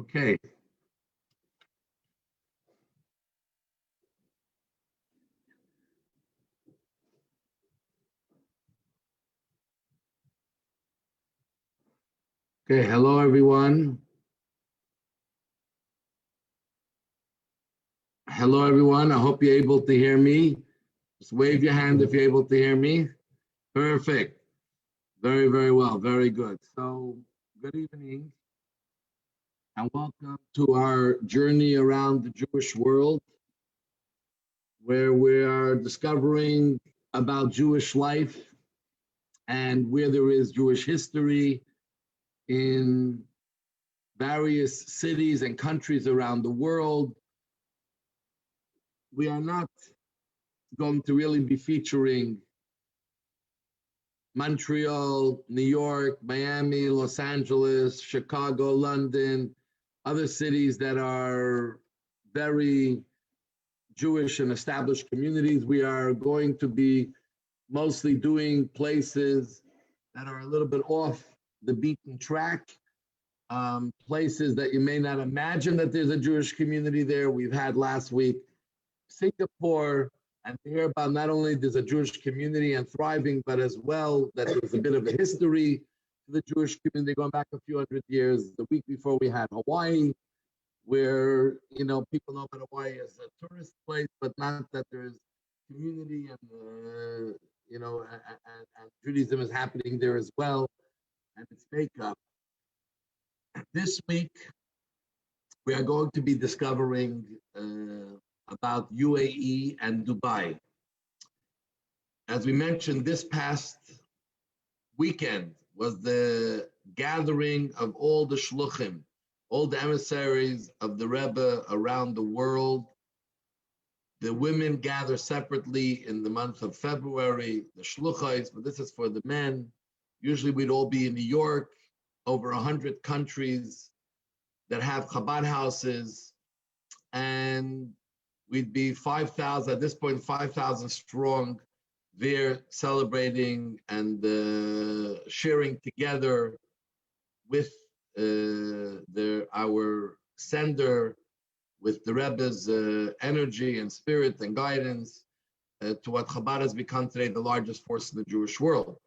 Okay. Okay, hello everyone. Hello everyone. I hope you're able to hear me. Just wave your hand if you're able to hear me. Perfect. Very, very well. Very good. So, good evening and welcome to our journey around the Jewish world, where we are discovering about Jewish life and where there is Jewish history in various cities and countries around the world. We are not going to really be featuring Montreal, New York, Miami, Los Angeles, Chicago, London, other cities that are very Jewish and established communities. We are going to be mostly doing places that are a little bit off the beaten track, places that you may not imagine that there's a Jewish community there. We've had last week Singapore, and to hear about not only there's a Jewish community and thriving, but as well that there's a bit of a history to the Jewish community going back a few hundred years. The week before we had Hawaii, where people know about Hawaii as a tourist place, but not that there's community and and Judaism is happening there as well, and its makeup. This week we are going to be discovering about UAE and Dubai. As we mentioned, this past weekend was the gathering of all the shluchim, all the emissaries of the Rebbe around the world. The women gather separately in the month of February, the shluchais, but this is for the men. Usually we'd all be in New York, over 100 countries that have Chabad houses, and we'd be 5,000, at this point, 5,000 strong there celebrating and sharing together with our sender, with the Rebbe's energy and spirit and guidance to what Chabad has become today, the largest force in the Jewish world.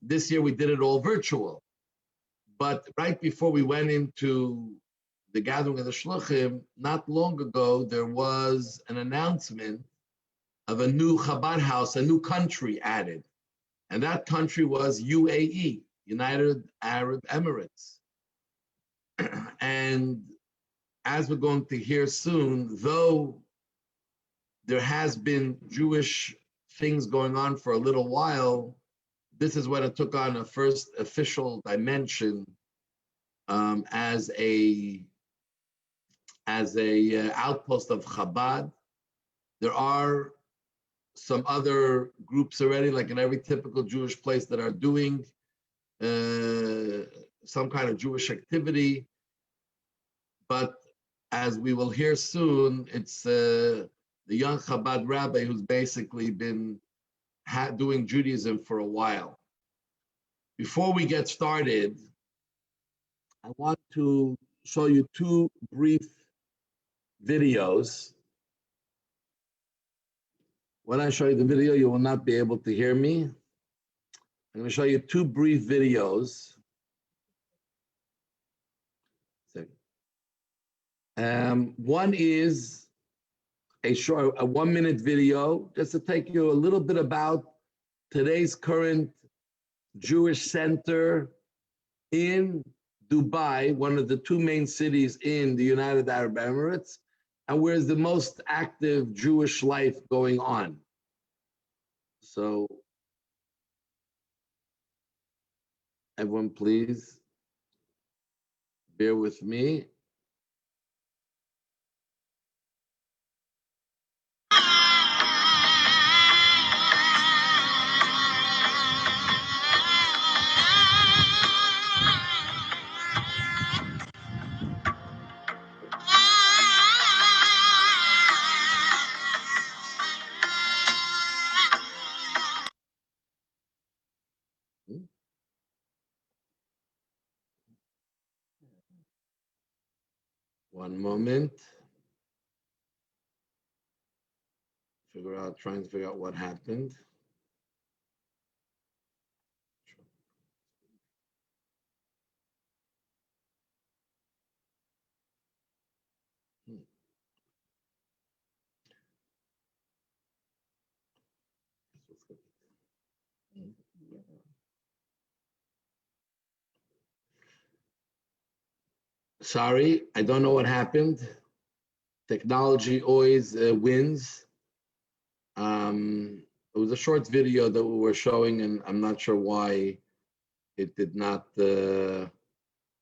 This year we did it all virtual, but right before we went into the gathering of the Shluchim, not long ago, there was an announcement of a new Chabad house, a new country added. And that country was UAE, United Arab Emirates. And as we're going to hear soon, though there has been Jewish things going on for a little while, this is when it took on a first official dimension as a outpost of Chabad. There are some other groups already, like in every typical Jewish place, that are doing some kind of Jewish activity. But as we will hear soon, it's the young Chabad rabbi who's basically been doing Judaism for a while. Before we get started, I want to show you two brief videos. When I show you the video, you will not be able to hear me. I'm going to show you two brief videos. One is a 1-minute video, just to take you a little bit about today's current Jewish center in Dubai, one of the two main cities in the United Arab Emirates, and where's the most active Jewish life going on. So, everyone, please bear with me. One moment. Trying to figure out what happened. Sorry, I don't know what happened. Technology always wins. It was a short video that we were showing, and I'm not sure why it did not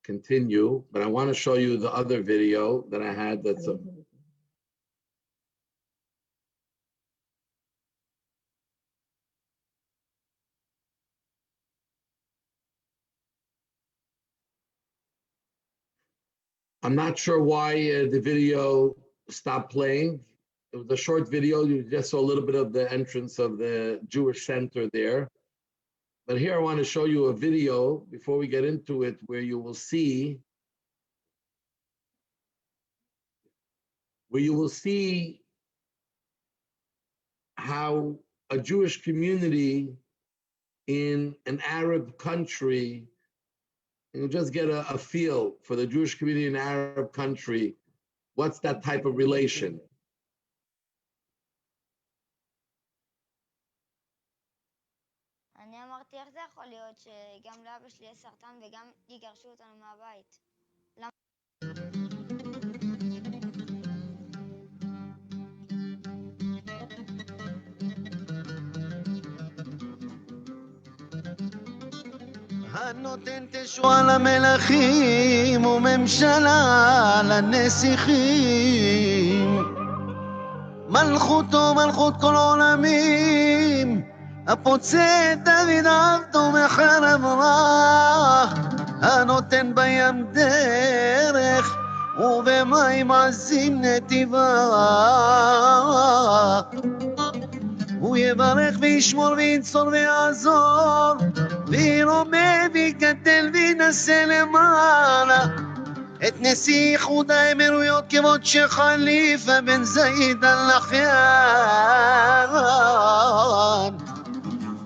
continue, but I want to show you the other video that I had that's a, I'm not sure why the video stopped playing. It was a short video. You just saw a little bit of the entrance of the Jewish center there. But here I want to show you a video before we get into it where you will see how a Jewish community in an Arab country, and you'll just get a feel for the Jewish community in an Arab country. What's that type of relation? אני אמרתי, איך זה יכול להיות שגם לאבא שלי יש סרטן וגם יגרשו אותנו מהבית? הנותן תשועה למלכים וממשלה לנסיכים, מלכותו מלכות כל עולמים, הפוצע את דוד עבדו מחרב רע, הנותן בים דרך ובמים עזים נתיבה, הוא יברך וישמור וינצור ויעזור, וירומם ויגדל וינשא למעלה את נשיא איחוד האמירויות כבוד שייח' חליפה בן זאיד אל נהיאן,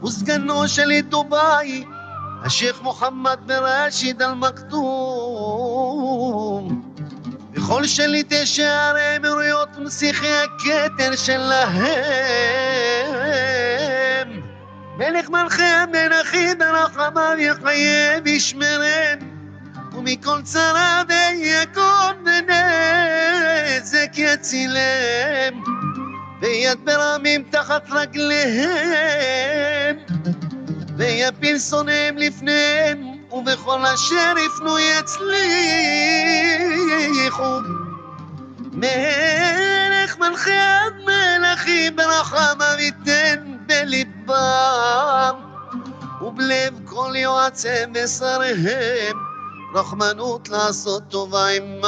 וסגנו של דובאי השייח' מוחמד בן ראשיד אל מכתום, וכל שליטי שער האמירויות ונסיכי הכתר שלהם, מלך מלכי המלכים ברחמיו יחיה וישמרן, ומכל צרה ויקום ונזק יצילם, ויד ברמים תחת רגליהם, ויפיל שונאיהם לפניהם, ובכל אשר יפנו יצליחו. מלך מלכי המלכים ברחמיו ייתן בליבם, ובלב כל יועציהם ושריהם רחמנות לעשות טובה עמנו,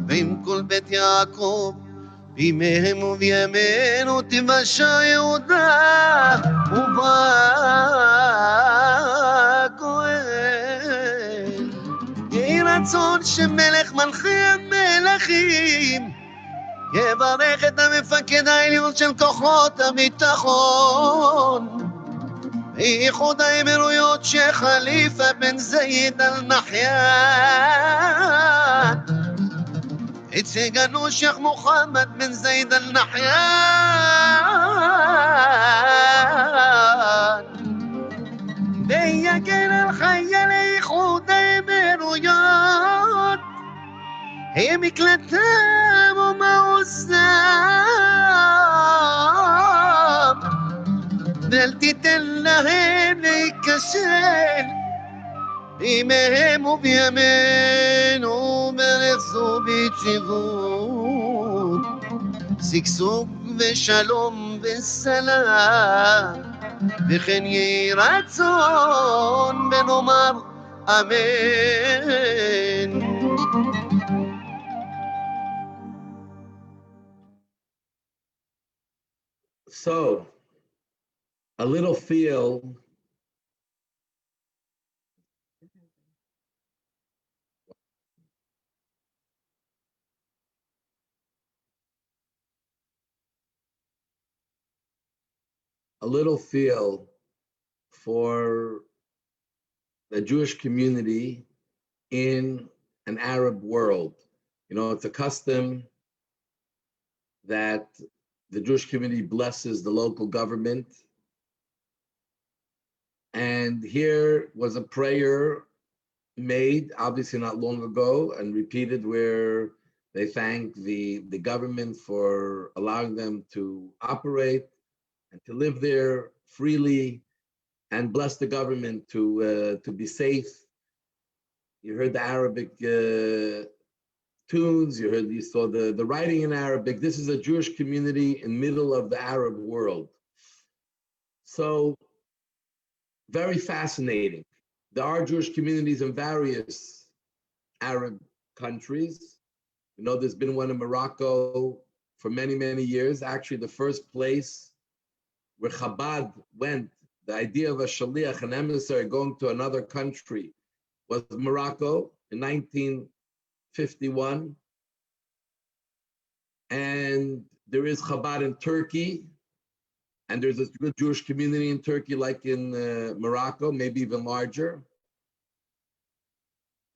ועם כל בית יעקב בימיהם ובימינו תיוושע יהודה ובגואל. יהי רצון שמלך מלכי המלכים יברך את המפקד העליון של כוחות הביטחון איחוד האמירויות שייח' חליפה בן זאיד אל נהיאן, את סגנו שייח' מוחמד בן זאיד אל נהיאן, ויגן על חיילי איחוד האמירויות, הם מקלטם ומעוזם, ואל תיתן להם להיכשל בימיהם ובימינו, ברחזו ביציבות, שגשוג ושלום וסלם, וכן יהי רצון ונאמר אמן. So, a little feel a little feel for the Jewish community in an Arab world. You know, it's a custom that the Jewish community blesses the local government. And here was a prayer made, obviously not long ago, and repeated, where they thank the government for allowing them to operate and to live there freely, and bless the government to be safe. You heard the Arabic tunes, you saw the writing in Arabic. This is a Jewish community in middle of the Arab world. So very fascinating. There are Jewish communities in various Arab countries. You know, there's been one in Morocco for many, many years. Actually, the first place where Chabad went, the idea of a shaliach, an emissary going to another country, was Morocco in 1951. And there is Chabad in Turkey, and there's a good Jewish community in Turkey, like in Morocco, maybe even larger.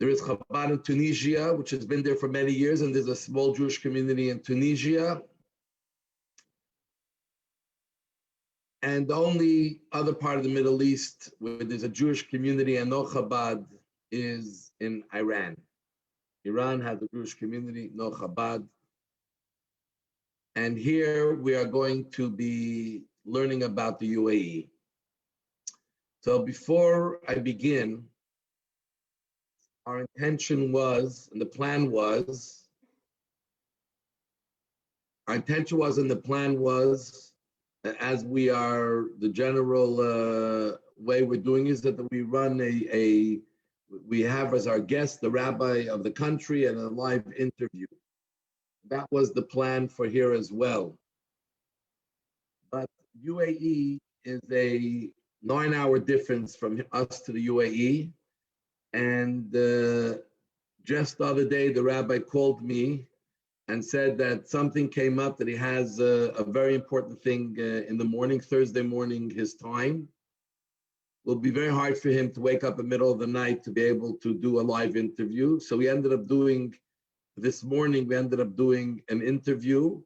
There is Chabad in Tunisia, which has been there for many years, and there's a small Jewish community in Tunisia. And the only other part of the Middle East where there's a Jewish community and no Chabad is in Iran. Iran has a Jewish community, no Chabad. And here we are going to be learning about the UAE. So before I begin, our intention was, and the plan was, as we are, the general way we're doing is that we run we have as our guest the rabbi of the country and a live interview. That was the plan for here as well. But UAE is a 9-hour difference from us to the UAE. And just the other day, the rabbi called me and said that something came up, that he has a very important thing in the morning, Thursday morning, his time. It will be very hard for him to wake up in the middle of the night to be able to do a live interview. So this morning, we ended up doing an interview,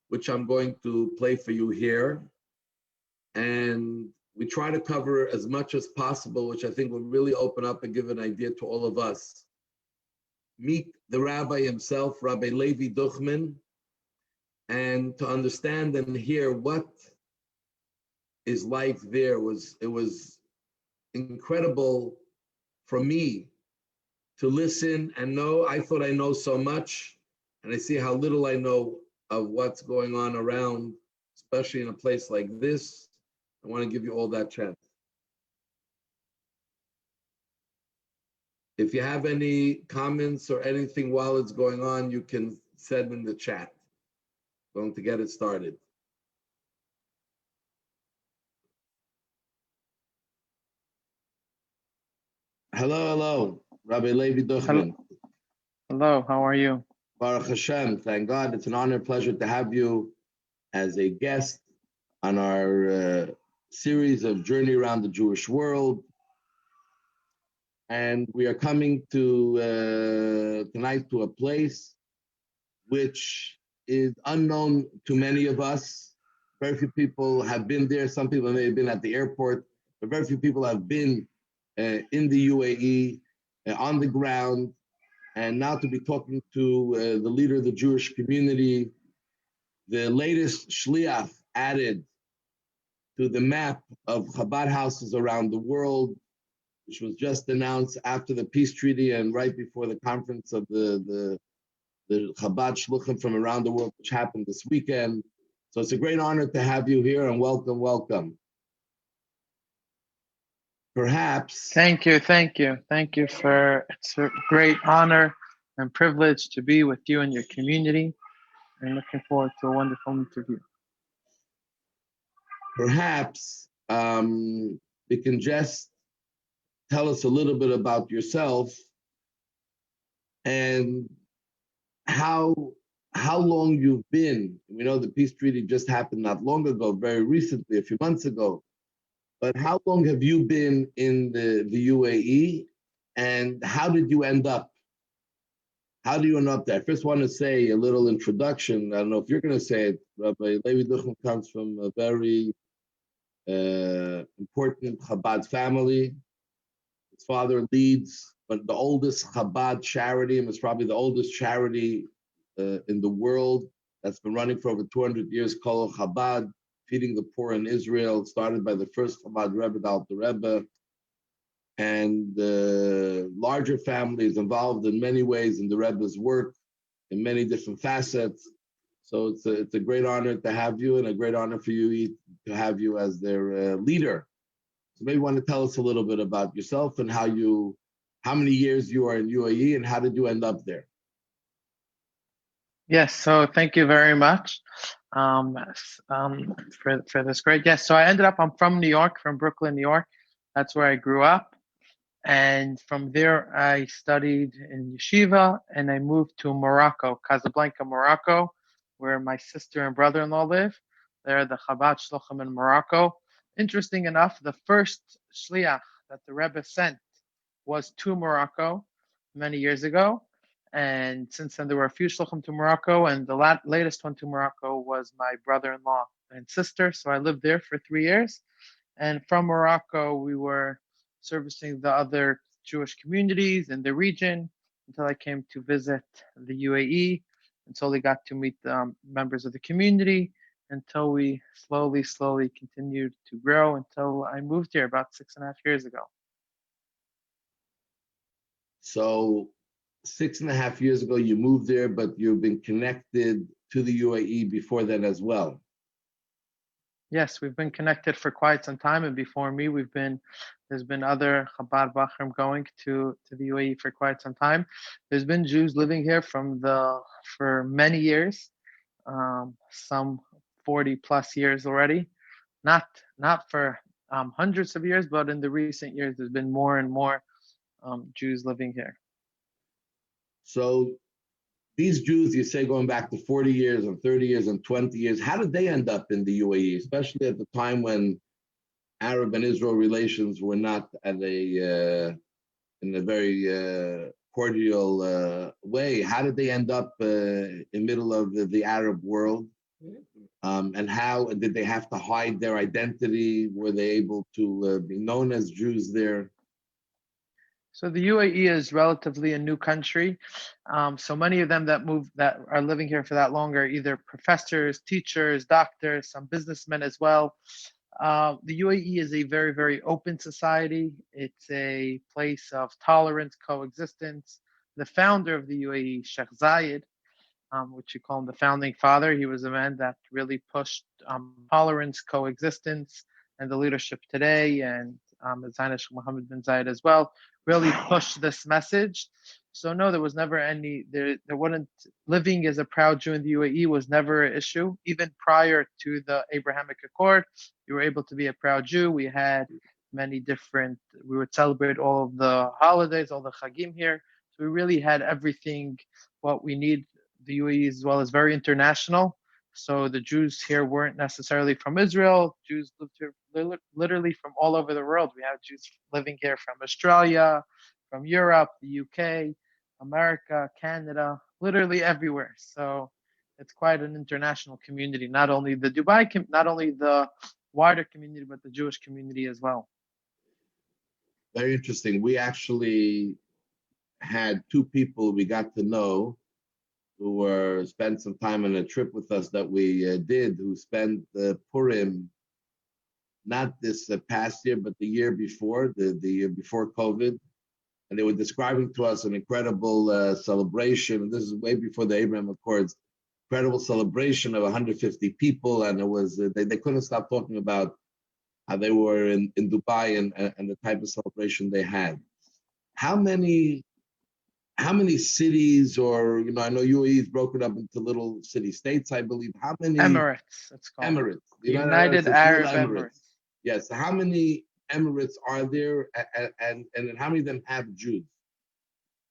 which I'm going to play for you here. And we try to cover as much as possible, which I think will really open up and give an idea to all of us. Meet the rabbi himself, Rabbi Levi Duchman, and to understand and hear what is life there. It was incredible for me to listen and know. I thought I know so much, and I see how little I know of what's going on around, especially in a place like this. I want to give you all that chance. If you have any comments or anything while it's going on, you can send in the chat. Going to get it started. Hello, Rabbi Levi Duchman. Hello, how are you? Baruch Hashem, thank God. It's an honor and pleasure to have you as a guest on our series of Journey Around the Jewish World. And we are coming to tonight to a place which is unknown to many of us. Very few people have been there. Some people may have been at the airport, but very few people have been in the UAE, on the ground. And now to be talking to the leader of the Jewish community, the latest shliach added to the map of Chabad houses around the world, which was just announced after the peace treaty and right before the conference of the Chabad shluchim from around the world, which happened this weekend. So it's a great honor to have you here, and welcome. Perhaps. Thank you. It's a great honor and privilege to be with you and your community. I'm looking forward to a wonderful interview. Perhaps you can just tell us a little bit about yourself and how how long you've been. We know the peace treaty just happened not long ago, very recently, a few months ago. But how long have you been in the UAE, and how did you end up? How do you end up there? I first want to say a little introduction. I don't know if you're going to say it. Rabbi Levi Duchman comes from a very important Chabad family. His father leads the oldest Chabad charity, and it's probably the oldest charity in the world that's been running for over 200 years, Kol Chabad, feeding the poor in Israel, started by the first Chabad Rebbe, the Alter Rebbe. And the larger family is involved in many ways in the Rebbe's work, in many different facets. So it's a great honor to have you, and a great honor for you to have you as their leader. So maybe you want to tell us a little bit about yourself and how many years you are in UAE, and how did you end up there? Yes, so thank you very much for this great. Yes, so I'm from New York, from Brooklyn, New York. That's where I grew up. And from there, I studied in yeshiva, and I moved to Morocco, Casablanca, Morocco, where my sister and brother-in-law live. They're the Chabad Shluchim in Morocco. Interesting enough, the first shliach that the Rebbe sent was to Morocco many years ago. And since then, there were a few shluchim to Morocco, and the latest one to Morocco was my brother-in-law and sister. So I lived there for 3 years. And from Morocco, we were servicing the other Jewish communities in the region until I came to visit the UAE, and slowly got to meet the members of the community until we slowly continued to grow until I moved here about 6.5 years ago. So 6.5 years ago, you moved there, but you've been connected to the UAE before then as well. Yes, we've been connected for quite some time, and before me, there's been other Chabad Bachrim going to the UAE for quite some time. There's been Jews living here for many years, some 40 plus years already. Not for hundreds of years, but in the recent years, there's been more and more Jews living here. So these Jews, you say, going back to 40 years and 30 years and 20 years, how did they end up in the UAE, especially at the time when Arab and Israel relations were not in a very cordial way? How did they end up in the middle of the Arab world? And how did they have to hide their identity? Were they able to be known as Jews there? So the UAE is relatively a new country. So many of them that are living here for that long are either professors, teachers, doctors, some businessmen as well. The UAE is a very, very open society. It's a place of tolerance, coexistence. The founder of the UAE, Sheikh Zayed, which you call him the founding father, he was a man that really pushed tolerance, coexistence, and the leadership today, and His Highness Mohammed bin Zayed as well, really pushed this message. So no, there was never there wasn't, living as a proud Jew in the UAE was never an issue. Even prior to the Abrahamic Accord, you were able to be a proud Jew. We had we would celebrate all of the holidays, all the chagim here. So we really had everything, what we need. The UAE as well is very international. So the Jews here weren't necessarily from Israel. Jews lived here literally from all over the world. We have Jews living here from Australia, from Europe, the UK, America, Canada, literally everywhere. So it's quite an international community, not only the wider community, but the Jewish community as well. Very interesting. We actually had two people we got to know who spent some time on a trip with us that we did, who spent Purim, not this past year, but the year before, the year before COVID. And they were describing to us an incredible celebration. This is way before the Abraham Accords. Incredible celebration of 150 people. And it was, they couldn't stop talking about how they were in Dubai and the type of celebration they had. How many cities, or, I know UAE is broken up into little city-states, I believe. How many? Emirates, it's called. Emirates. United Arab Emirates. Yes. How many Emirates are there, and how many of them have Jews?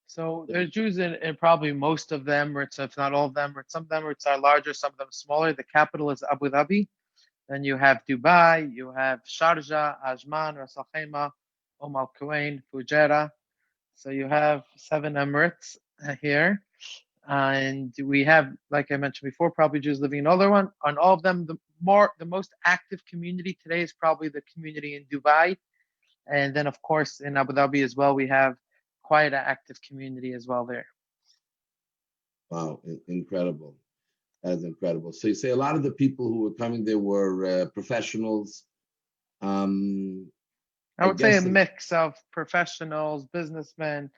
So there's Jews in probably most of the Emirates, if not all of the Emirates. Some of the Emirates are larger, some of them smaller. The capital is Abu Dhabi. Then you have Dubai, you have Sharjah, Ajman, Ras Al Khaimah, Al Quwain, Fujairah. So you have 7 Emirates here. And we have, like I mentioned before, probably Jews living in other one. On all of them, the most active community today is probably the community in Dubai. And then, of course, in Abu Dhabi as well, we have quite an active community as well there. Wow, incredible. That's incredible. So you say a lot of the people who were coming there were professionals. I would say a mix of professionals, businessmen.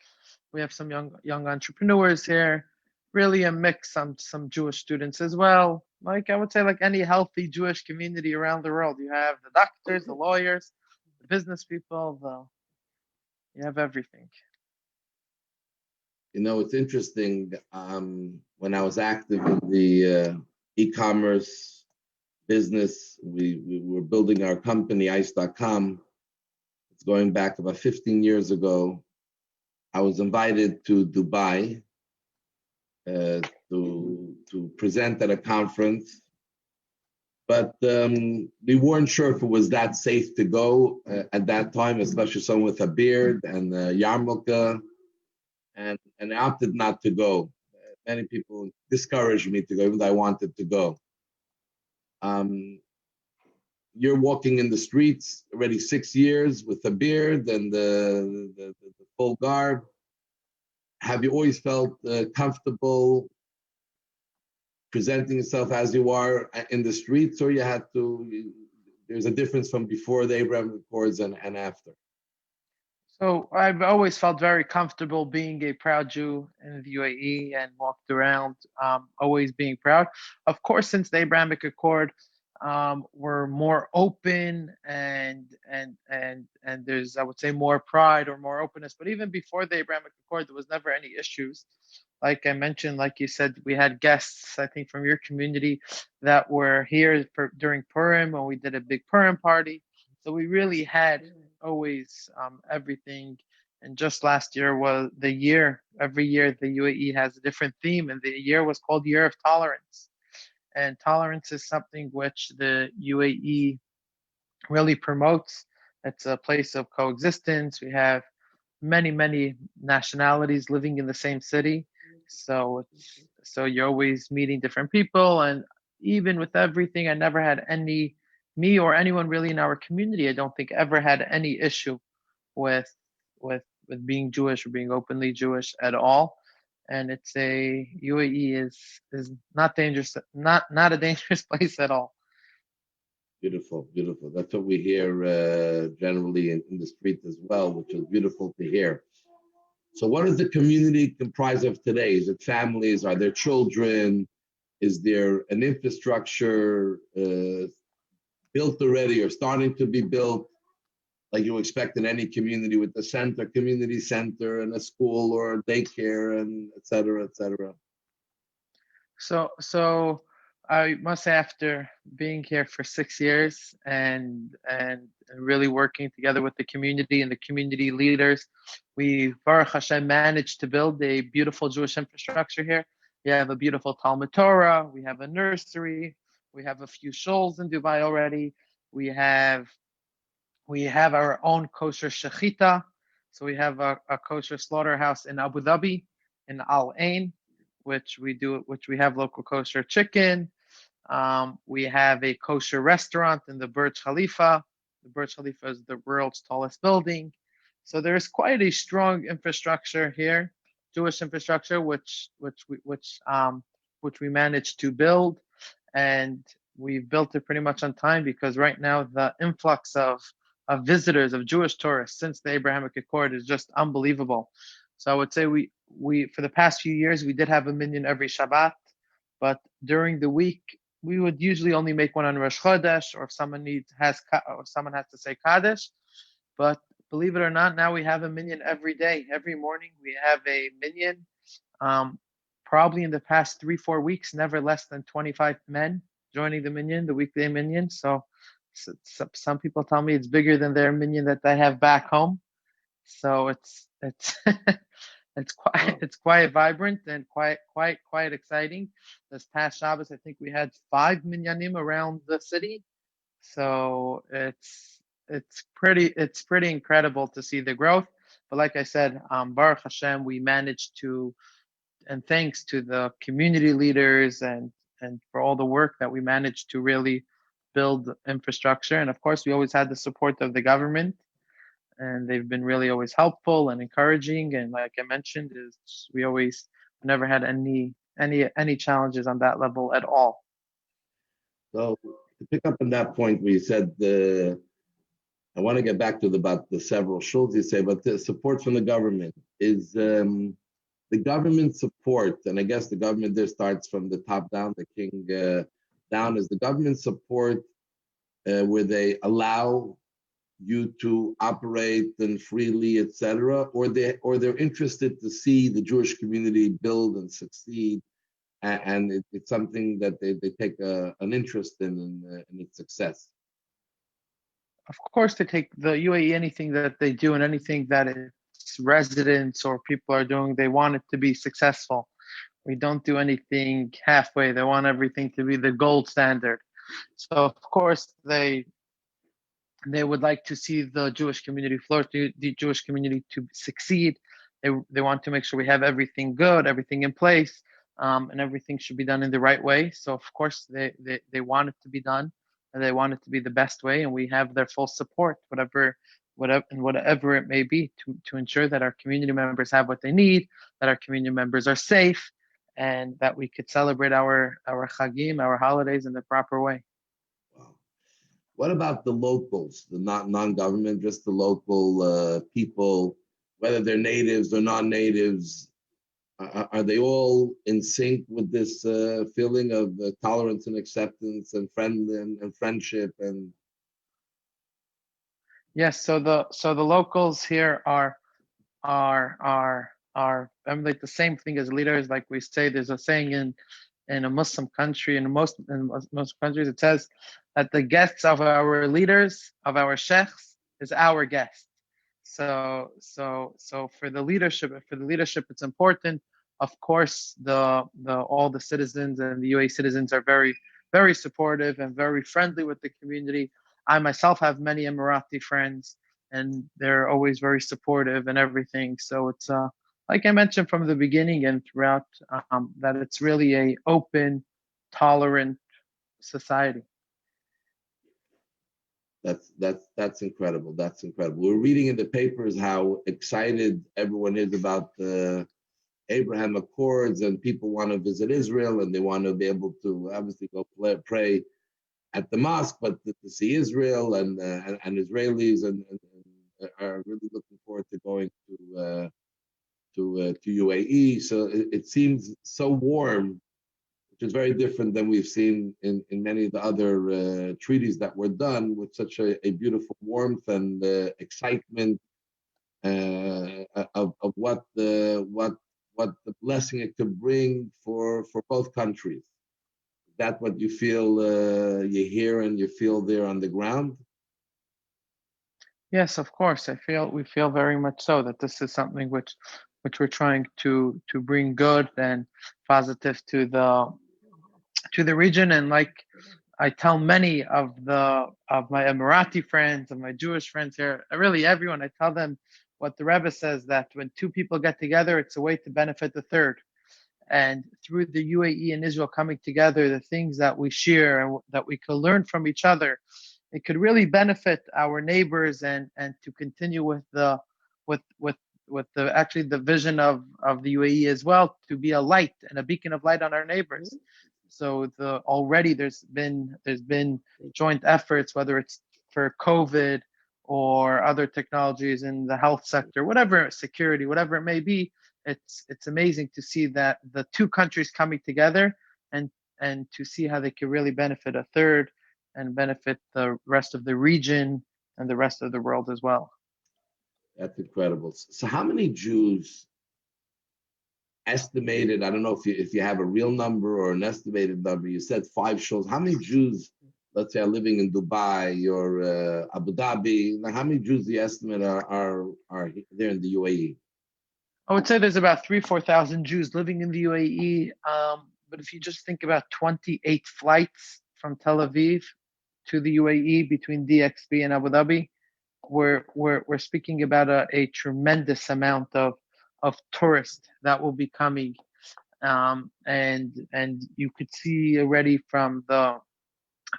We have some young entrepreneurs here. Really a mix. Some Jewish students as well. Like I would say, like any healthy Jewish community around the world, you have the doctors, the lawyers, the business people. You have everything. You know, it's interesting. When I was active in the e-commerce business, we were building our company, ice.com. It's going back about 15 years ago. I was invited to Dubai to present at a conference, but we weren't sure if it was that safe to go at that time, especially someone with a beard and yarmulke, and I opted not to go. Many people discouraged me to go, even though I wanted to go. You're walking in the streets already 6 years with a beard and the full garb. Have you always felt comfortable presenting yourself as you are in the streets, or there's a difference from before the Abrahamic Accords and after? So I've always felt very comfortable being a proud Jew in the UAE and walked around, always being proud. Of course, since the Abrahamic Accord, we're more open and there's, I would say, more pride or more openness. But even before the Abrahamic Accord, there was never any issues. Like I mentioned, like you said, we had guests, I think, from your community that were here during Purim when we did a big Purim party. So we really had always everything. And just last year was the year. Every year the UAE has a different theme, and the year was called Year of Tolerance. And tolerance is something which the UAE really promotes. It's a place of coexistence. We have many nationalities living in the same city, so you're always meeting different people. And even with everything, I never had me or anyone really in our community, I don't think ever had any issue with with being Jewish or being openly Jewish at all. And it's UAE is not dangerous, not a dangerous place at all. Beautiful. That's what we hear generally in the street as well, which is beautiful to hear. So what is the community comprised of today? Is it families? Are there children? Is there an infrastructure built already or starting to be built, like you expect in any community, with a community center, and a school or a daycare, and et cetera, et cetera? So I must say, after being here for 6 years and really working together with the community and the community leaders, we, Baruch Hashem, managed to build a beautiful Jewish infrastructure here. We have a beautiful Talmud Torah. We have a nursery. We have a few shuls in Dubai already. We have our own kosher shechita. So we have a kosher slaughterhouse in Abu Dhabi, in Al Ain, which we have local kosher chicken. We have a kosher restaurant in the Burj Khalifa. The Burj Khalifa is the world's tallest building. So there's quite a strong infrastructure here, Jewish infrastructure, which we managed to build, and we've built it pretty much on time, because right now the influx of visitors, of Jewish tourists since the Abrahamic Accord is just unbelievable. So I would say we for the past few years we did have a minyan every Shabbat, but during the week we would usually only make one on Rosh Chodesh, or if someone has to say Kaddish. But believe it or not, now we have a minyan every day. Every morning we have a minyan. Probably in the past 3-4 weeks, never less than 25 men joining the minyan, the weekday minyan. So some people tell me it's bigger than their minyan that they have back home. So it's It's quite Wow. it's quite vibrant and quite exciting. This past Shabbos, I think we had 5 minyanim around the city, so it's pretty incredible to see the growth. But like I said, Baruch Hashem, we managed to, and thanks to the community leaders and for all the work that we managed to really build infrastructure. And of course, we always had the support of the government, and they've been really always helpful and encouraging. And like I mentioned, is we always never had any challenges on that level at all. So to pick up on that point where you said I want to get back to about the several shuls you say, but the support from the government is the government support, and I guess the government there starts from the top down, the king down, is the government support where they allow you to operate and freely, etc., or they're interested to see the Jewish community build and succeed, and it's something that they take an interest in its success. Of course, they take the UAE, anything that they do and anything that its residents or people are doing, they want it to be successful. We don't do anything halfway. They want everything to be the gold standard. So of course they would like to see the Jewish community flourish, the Jewish community to succeed. They want to make sure we have everything good, everything in place, and everything should be done in the right way. So of course they want it to be done, and they want it to be the best way, and we have their full support, whatever it may be, to ensure that our community members have what they need, that our community members are safe, and that we could celebrate our chagim, our holidays, in the proper way. Wow. What about the locals, the non-government, just the local people, whether they're natives or non-natives? Are they all in sync with this feeling of tolerance and acceptance and friendship and? Yes, so the locals here are emulate the same thing as leaders. Like we say, there's a saying in a Muslim country, in most countries, it says that the guests of our leaders, of our sheikhs, is our guest. So for the leadership, it's important. Of course, all the citizens and the UAE citizens are very, very supportive and very friendly with the community. I myself have many Emirati friends, and they're always very supportive and everything. So it's like I mentioned from the beginning and throughout, that it's really a open, tolerant society. That's incredible. That's incredible. We're reading in the papers how excited everyone is about the Abraham Accords, and people want to visit Israel, and they want to be able to obviously go pray at the mosque, but to see Israel and Israelis and are really looking forward to going to UAE. So it seems so warm, which is very different than we've seen in many of the other treaties that were done, with such a beautiful warmth and excitement of what the blessing it could bring for both countries. Is that what you feel you hear and you feel there on the ground? Yes, of course. We feel very much so that this is something which we're trying to bring good and positive to the region. And like I tell many of my Emirati friends and my Jewish friends here, really everyone, I tell them what the Rebbe says, that when two people get together, it's a way to benefit the third. And through the UAE and Israel coming together, the things that we share and that we could learn from each other, it could really benefit our neighbors, and to continue with the actually the vision of the UAE as well, to be a light and a beacon of light on our neighbors. So already there's been joint efforts, whether it's for COVID or other technologies in the health sector, whatever, security, whatever it may be. It's amazing to see that the two countries coming together, and to see how they can really benefit a third and benefit the rest of the region and the rest of the world as well. That's incredible. So how many Jews estimated, I don't know if you have a real number or an estimated number, you said 5 shows. How many Jews, let's say, are living in Dubai or Abu Dhabi? How many Jews do you estimate are there in the UAE? I would say there's about 4,000 Jews living in the UAE. But if you just think about 28 flights from Tel Aviv to the UAE between DXB and Abu Dhabi, we're speaking about a tremendous amount of tourists that will be coming. And you could see already from the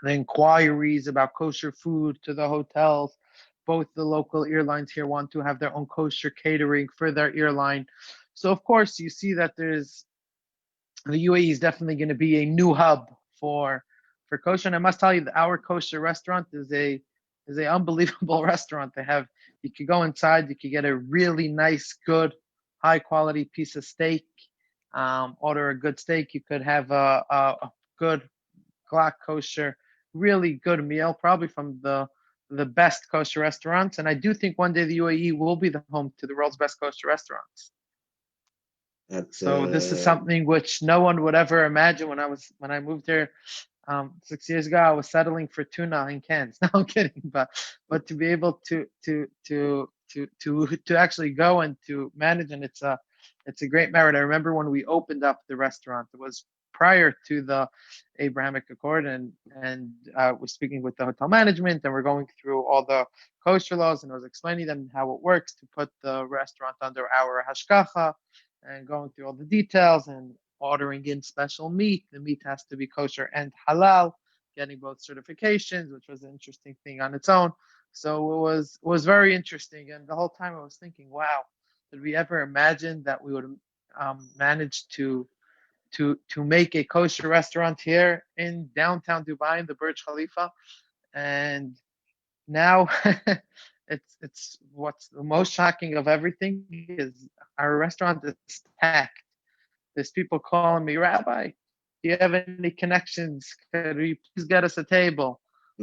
inquiries about kosher food to the hotels. Both the local airlines here want to have their own kosher catering for their airline. So of course you see that the UAE is definitely going to be a new hub for kosher. And I must tell you that our kosher restaurant is a unbelievable restaurant. You could go inside, you could get a really nice, good, high quality piece of steak. Order a good steak. You could have a good glatt kosher, really good meal, probably from the best kosher restaurants. And I do think one day the UAE will be the home to the world's best kosher restaurants. So this is something which no one would ever imagine when I moved here 6 years ago. I was settling for tuna in cans. No, I'm kidding, but to be able to actually go and to manage, and it's a great merit. I remember when we opened up the restaurant, it was prior to the Abrahamic Accord, and we're speaking with the hotel management, and we're going through all the kosher laws, and I was explaining them how it works to put the restaurant under our hashgacha, and going through all the details and ordering in special meat. The meat has to be kosher and halal, getting both certifications, which was an interesting thing on its own. So it was very interesting, and the whole time I was thinking, wow, did we ever imagine that we would manage to make a kosher restaurant here in downtown Dubai in the Burj Khalifa? And now it's what's the most shocking of everything is our restaurant is packed. There's people calling me, Rabbi, do you have any connections? Could you please get us a table?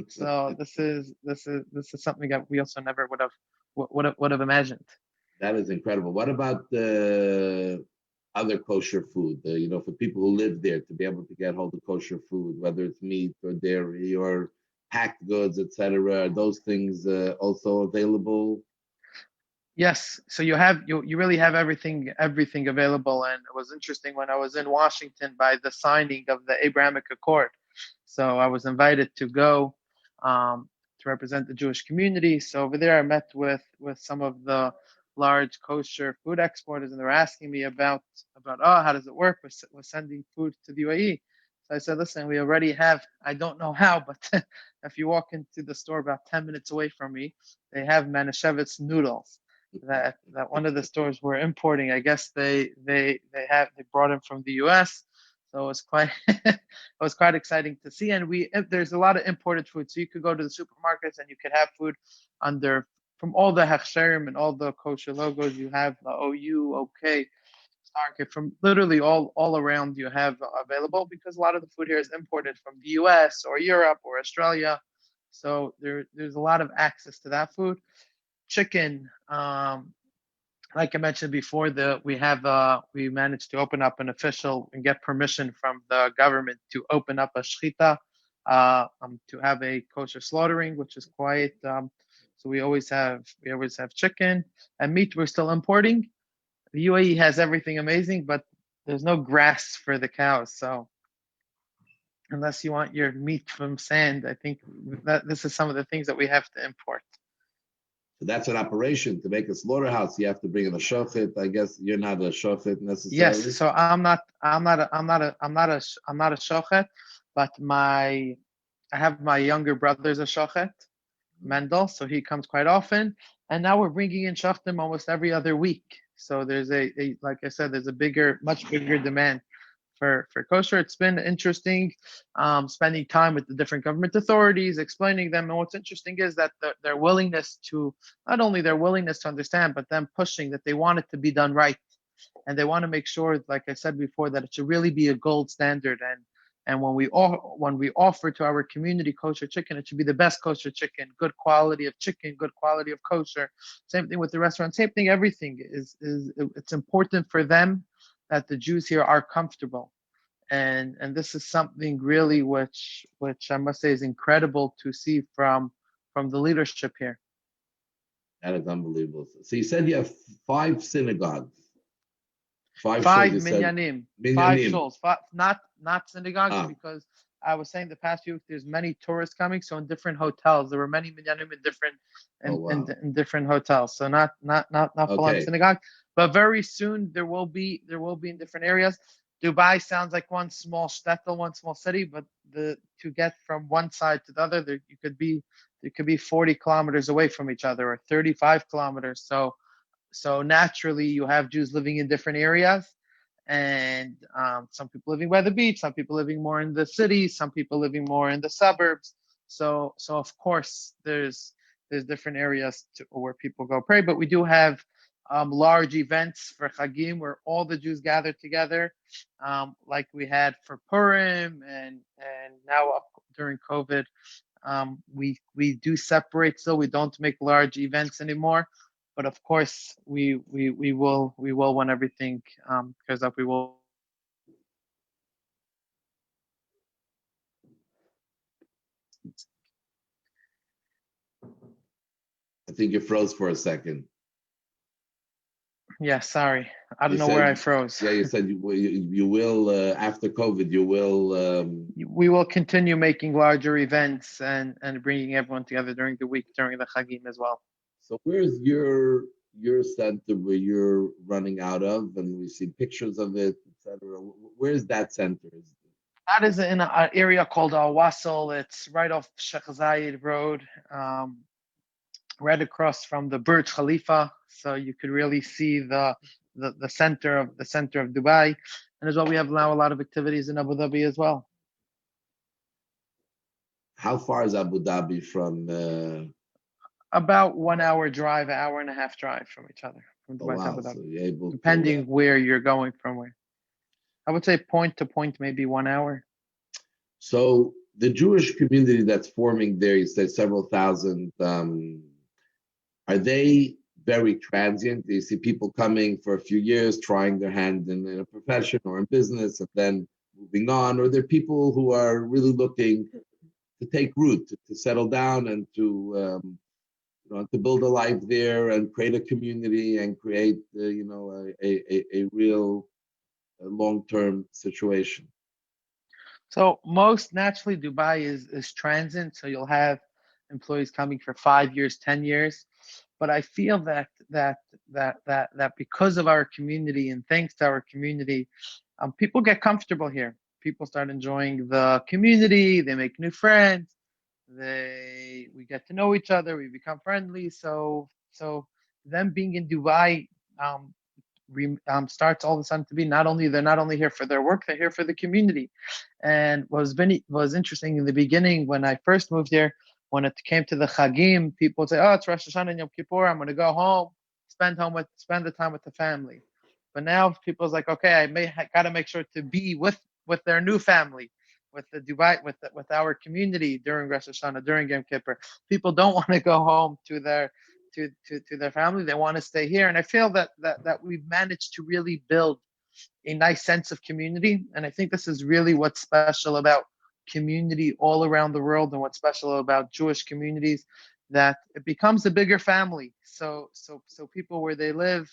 So this is something that we also never would have imagined. That is incredible. What about the other kosher food? For people who live there to be able to get hold of kosher food, whether it's meat or dairy or packed goods, etc. Are those things also available? Yes. So you really have everything available. And it was interesting when I was in Washington by the signing of the Abrahamic Accord. So I was invited to go to represent the Jewish community. So over there, I met with some of the large kosher food exporters, and they're asking me about how does it work? We're sending food to the UAE. So I said, listen, we already have. I don't know how, but if you walk into the store about 10 minutes away from me, they have Manischewitz noodles that one of the stores were importing. I guess they brought them from the US. So it was quite it was quite exciting to see. And there's a lot of imported food. So you could go to the supermarkets and you could have food from all the hechsherim and all the kosher logos. You have the OU, OK, Starkey, from literally all around you have available, because a lot of the food here is imported from the US or Europe or Australia. So there's a lot of access to that food. Chicken, like I mentioned before, we managed to open up an official and get permission from the government to open up a shchita, to have a kosher slaughtering, which is quite. So we always have chicken and meat. We're still importing. The UAE has everything amazing, but there's no grass for the cows. So unless you want your meat from sand, I think that this is some of the things that we have to import. So that's an operation. To make a slaughterhouse, you have to bring in a shochet. I guess you're not a shochet necessarily. Yes, so I'm not a shochet, but I have my younger brother's a shochet, Mendel, so he comes quite often. And now we're bringing in shoftim almost every other week. So there's like I said, there's much bigger demand for kosher. It's been interesting spending time with the different government authorities, explaining them. And what's interesting is that their willingness to, not only their willingness to understand, but them pushing that they want it to be done right. And they want to make sure, like I said before, that it should really be a gold standard. And when we offer to our community kosher chicken, it should be the best kosher chicken, good quality of chicken, good quality of kosher. Same thing with the restaurant. Same thing. Everything is it's important for them that the Jews here are comfortable, and this is something really which I must say is incredible to see from the leadership here. That is unbelievable. So you said you have 5 synagogues. Five Five shuls, you said. minyanim, five Minyanim. shuls, not synagogues, Ah. because I was saying the past few weeks there's many tourists coming, so in different hotels there were many minyanim in different in different hotels. So not full on Okay. synagogue, but very soon there will be in different areas. Dubai sounds like one small shtetl, one small city, but to get from one side to the other, there could be 40 kilometers away from each other, or 35 kilometers. So naturally, you have Jews living in different areas, and some people living by the beach, some people living more in the city, some people living more in the suburbs. So of course, there's different areas where people go pray, but we do have large events for Chagim where all the Jews gather together, like we had for Purim, and now during COVID. We do separate still. We don't make large events anymore, but of course we will when everything clears up. We will. I think you froze for a second. Yeah, sorry. I don't know where I froze. Yeah, you said you will after COVID. You will. We will continue making larger events and bringing everyone together during the week, during the Chagim as well. So where's your center where you're running out of, and we see pictures of it, etc. Where's that center? That is in an area called Al Wasl. It's right off Sheikh Zayed Road, right across from the Burj Khalifa. So you could really see the center of Dubai, and as well, we have now a lot of activities in Abu Dhabi as well. How far is Abu Dhabi from? About 1 hour drive, 1.5 hour drive from each other, from Dubai to Abu Dhabi. So you're able depending where you're going from where. I would say point to point, maybe 1 hour. So the Jewish community that's forming there, you said several thousand. Are they very transient? Do you see people coming for a few years, trying their hand in a profession or in business, and then moving on? Or are there people who are really looking to take root, to settle down, and to build a life there and create a community and create, a real long-term situation? So most naturally, Dubai is transient. So you'll have employees coming for 5 years, 10 years. But I feel that because of our community and thanks to our community, people get comfortable here. People start enjoying the community. They make new friends. We get to know each other. We become friendly. So them being in Dubai starts all of a sudden to be they're not only here for their work, they're here for the community. And what was interesting in the beginning when I first moved here, when it came to the Chagim, people would say, "Oh, it's Rosh Hashanah and Yom Kippur. I'm going to go home, spend the time with the family." But now people's like, "Okay, I got to make sure to be with their new family, with the Dubai, with our community during Rosh Hashanah, during Yom Kippur." People don't want to go home to their family. They want to stay here, and I feel that we've managed to really build a nice sense of community. And I think this is really what's special about community all around the world, and what's special about Jewish communities, that it becomes a bigger family. So people where they live,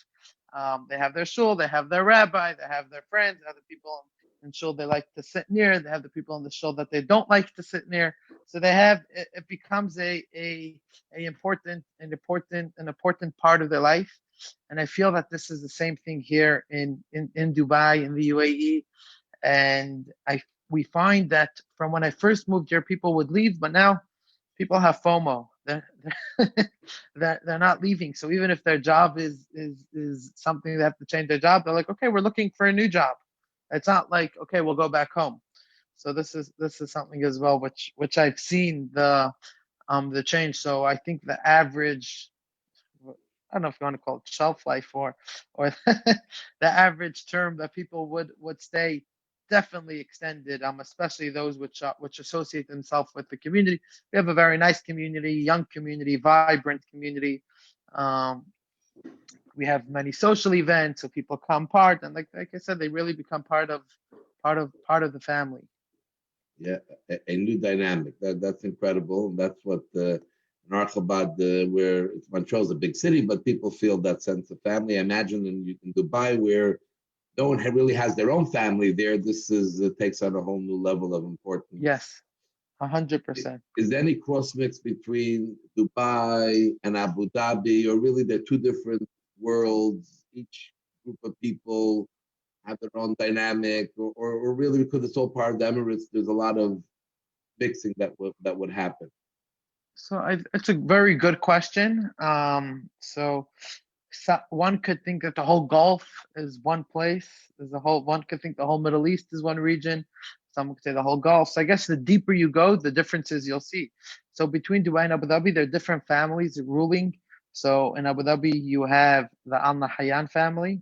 they have their shul, they have their rabbi, they have their friends, they have the people in shul they like to sit near, they have the people in the shul that they don't like to sit near. So it becomes an important part of their life. And I feel that this is the same thing here in Dubai, in the UAE. And we find that from when I first moved here, people would leave, but now people have FOMO. They're not leaving. So even if their job is something they have to change their job, they're like, okay, we're looking for a new job. It's not like, okay, we'll go back home. So this is something as well, which I've seen the change. So I think the average, I don't know if you want to call it shelf life or the average term that people would stay, definitely extended. Especially those which associate themselves with the community. We have a very nice community, young community, vibrant community. We have many social events, so people come part, and like I said, they really become part of the family. Yeah, a new dynamic. That's incredible. That's what in our Chabad, where Montreal is a big city, but people feel that sense of family. I imagine in Dubai, where no one really has their own family there. This takes on a whole new level of importance. Yes, 100%. Is there any cross mix between Dubai and Abu Dhabi, or really they're two different worlds? Each group of people have their own dynamic, or really because it's all part of the Emirates, there's a lot of mixing that would happen. So it's a very good question. So one could think that the whole Gulf is one place. One could think the whole Middle East is one region. Some could say the whole Gulf. So I guess the deeper you go, the differences you'll see. So between Dubai and Abu Dhabi, there are different families ruling. So in Abu Dhabi, you have the Al Nahyan family,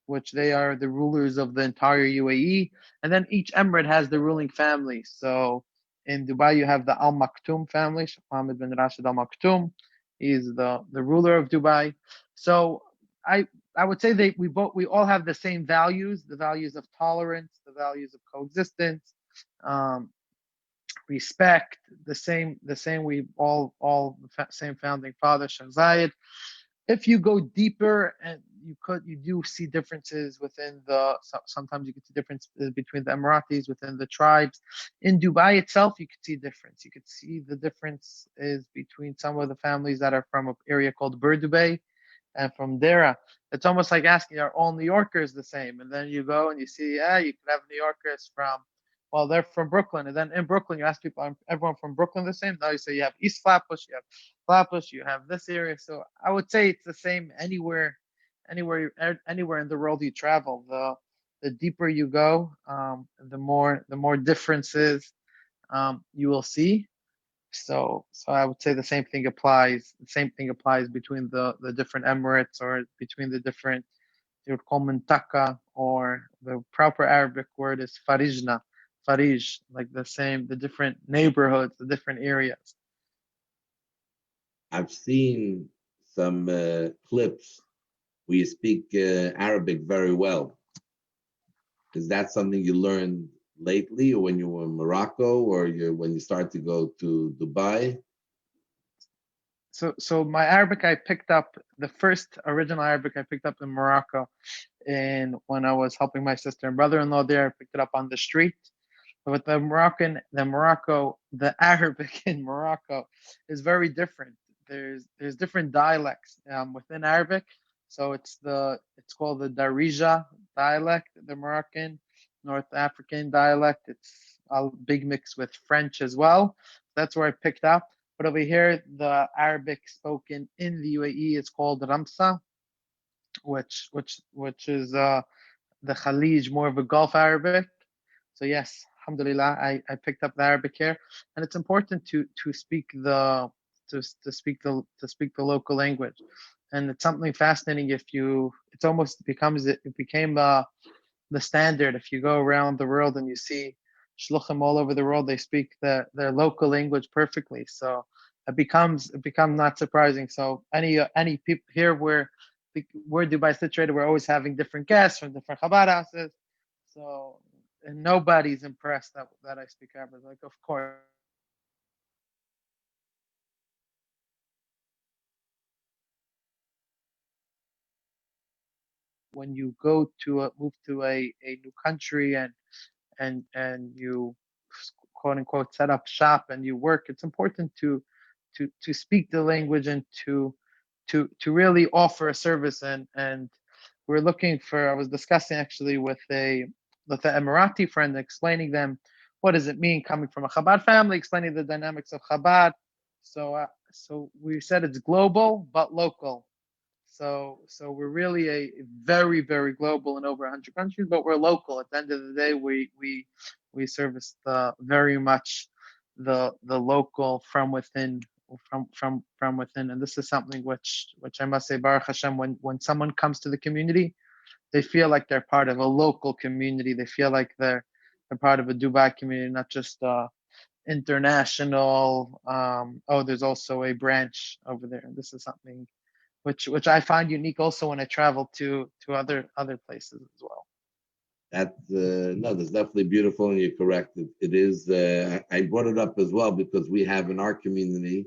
which they are the rulers of the entire UAE. And then each emirate has the ruling family. So in Dubai, you have the Al Maktoum family, Sheikh Mohammed bin Rashid Al Maktoum. He's the ruler of Dubai. So I would say that we all have the same values, the values of tolerance, the values of coexistence, respect, the same we all same founding father, Sheikh Zayed. If you go deeper, and you do see differences within sometimes you can see differences between the Emiratis, within the tribes. In Dubai itself, you could see difference. You could see the difference is between some of the families that are from an area called Dubai and from Dera. It's almost like asking, are all New Yorkers the same? And then you go and you see, you could have New Yorkers well, they're from Brooklyn. And then in Brooklyn, you ask people, everyone from Brooklyn the same? No, you say you have East Flatbush, you have Flatbush, you have this area. So I would say it's the same anywhere in the world you travel. The deeper you go, the more differences you will see. So I would say the same thing applies. The same thing applies between the different emirates, or between the different, you would call mintaka, or the proper Arabic word is farijna, farij, like the different neighborhoods, the different areas. I've seen some clips where you speak Arabic very well. Is that something you learned lately, or when you were in Morocco, or when you started to go to Dubai? So my Arabic, I picked up the first original Arabic I picked up in Morocco, and when I was helping my sister and brother-in-law there, I picked it up on the street. But with the Arabic in Morocco is very different. There's different dialects within Arabic. So it's called the Darija dialect, the Moroccan North African dialect. It's a big mix with French as well. That's where I picked up. But over here, the Arabic spoken in the UAE is called Ramsa, which is the Khalij, more of a Gulf Arabic. So yes, alhamdulillah, I picked up the Arabic here, and it's important to speak the local language, and it's something fascinating. It became the standard. If you go around the world and you see shluchim all over the world, they speak their local language perfectly. So it becomes not surprising. So any people here where Dubai is situated, we're always having different guests from different Chabad houses. So and nobody's impressed that I speak Arabic. Like, of course. When you move to a new country and you quote unquote set up shop and you work, it's important to speak the language and to really offer a service. And I was discussing actually with an Emirati friend, explaining them what does it mean coming from a Chabad family, explaining the dynamics of Chabad. So we said it's global but local. So we're really a very, very global in over 100 countries, but we're local. At the end of the day, we service very much the local from within, from within. And this is something which I must say, Baruch Hashem, when someone comes to the community, they feel like they're part of a local community. They feel like they're part of a Dubai community, not just international. There's also a branch over there. And this is something which I find unique also when I travel to other places as well. That's definitely beautiful, and you're correct. It is. I brought it up as well because we have in our community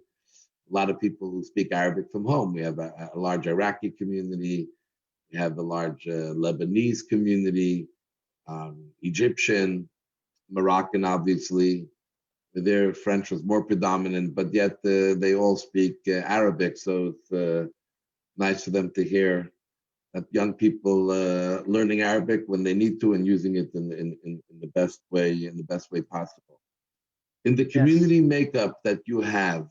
a lot of people who speak Arabic from home. We have a large Iraqi community. We We have the large Lebanese community, Egyptian, Moroccan, obviously. Their French was more predominant, but yet they all speak Arabic. So it's nice for them to hear that young people learning Arabic when they need to and using it in the best way possible. In the community makeup that you have,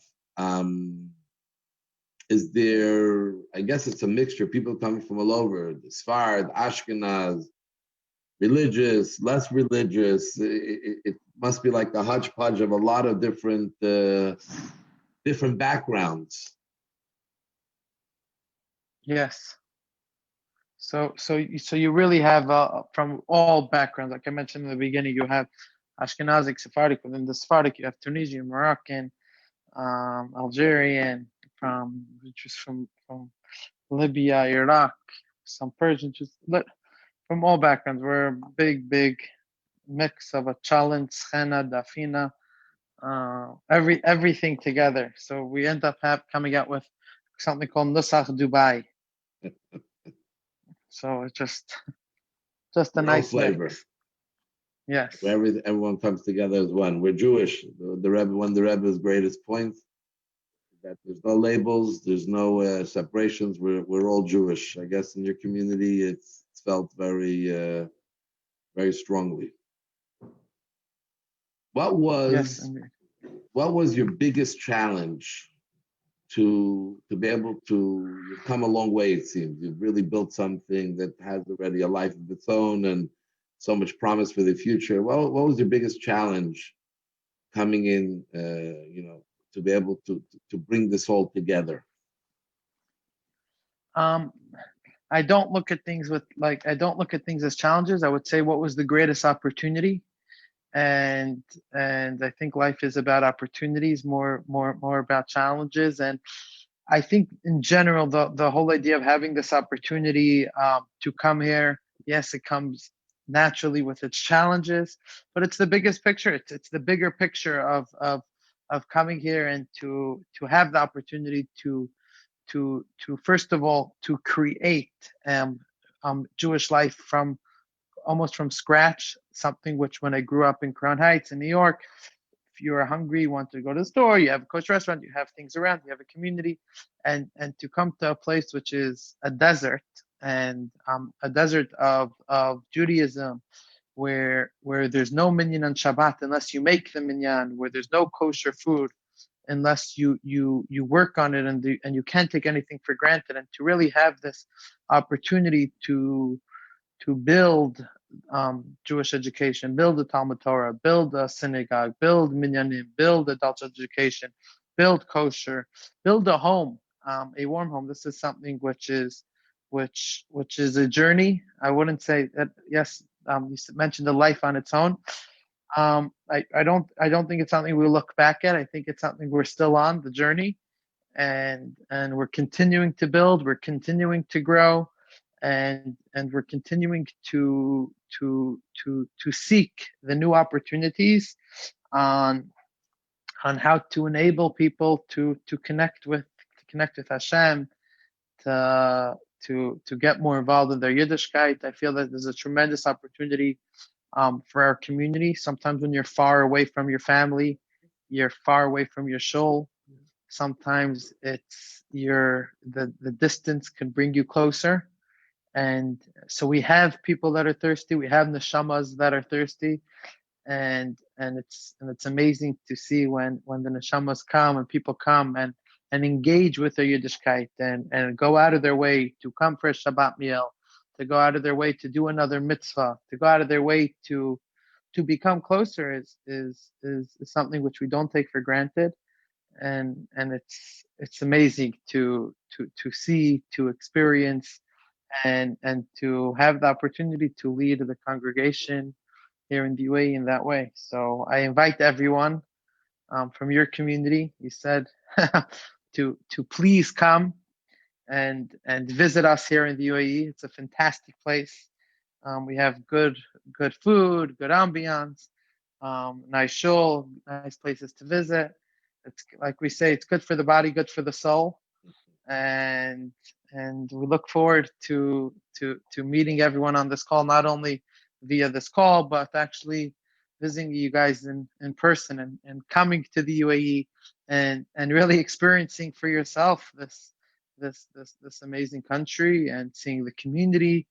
is there? I guess it's a mixture. People coming from all over: the Sfard, Ashkenaz, religious, less religious. It must be like a hodgepodge of a lot of different backgrounds. Yes. So you really have from all backgrounds. Like I mentioned in the beginning, you have Ashkenazic, Sephardic. Within the Sephardic, you have Tunisian, Moroccan, Algerian, from Libya, Iraq, some Persian, from all backgrounds. We're a big mix of a chalent, schena, dafina, everything together. So we end up coming out with something called Nusach Dubai. So it's just a nice flavor. mix. Yes. Where everyone comes together as one. We're Jewish. The Rebbe, one of the Rebbe's greatest points, that there's no labels, there's no separations. We're all Jewish. I guess in your community, it's felt very strongly. What was your biggest challenge to be able to? You've come a long way, it seems. You've really built something that has already a life of its own and so much promise for the future. What was your biggest challenge coming in? To be able to bring this all together. I don't look at things as challenges. I would say what was the greatest opportunity, and I think life is about opportunities more about challenges. And I think in general the whole idea of having this opportunity to come here, yes, it comes naturally with its challenges, but it's the biggest picture. It's the bigger picture of coming here and to have the opportunity to first of all to create Jewish life from almost from scratch, something which when I grew up in Crown Heights in New York, if you are hungry, you want to go to the store, you have a kosher restaurant, you have things around, you have a community, and to come to a place which is a desert, and a desert of Judaism, where there's no minyan on Shabbat unless you make the minyan, where there's no kosher food unless you work on it, and you can't take anything for granted, and to really have this opportunity to build Jewish education, build a Talmud Torah, build a synagogue, build minyanim, build adult education, build kosher, build a home, a warm home. This is something which is a journey. I wouldn't say that. Yes, you mentioned the life on its own. I don't think it's something we look back at. I think it's something we're still on the journey, and we're continuing to build. We're continuing to grow, and we're continuing to seek the new opportunities on how to enable people to connect with Hashem, to get more involved in their Yiddishkeit. I feel that there's a tremendous opportunity for our community. Sometimes when you're far away from your family, you're far away from your shul. Sometimes it's the distance can bring you closer. And so we have people that are thirsty. We have neshamas that are thirsty, and it's amazing to see when the neshamas come and people come and engage with their Yiddishkeit and go out of their way to come for a Shabbat meal, to go out of their way to do another mitzvah, to go out of their way to become closer is something which we don't take for granted, and it's amazing to see, to experience, and to have the opportunity to lead the congregation here in the UAE in that way. So I invite everyone from your community, you said, to please come and visit us here in the UAE. It's a fantastic place. We have good food, good ambiance, nice shul, nice places to visit. It's like we say, it's good for the body, good for the soul, and we look forward to meeting everyone on this call, not only via this call, but actually visiting you guys in person and coming to the UAE and really experiencing for yourself this amazing country and seeing the community.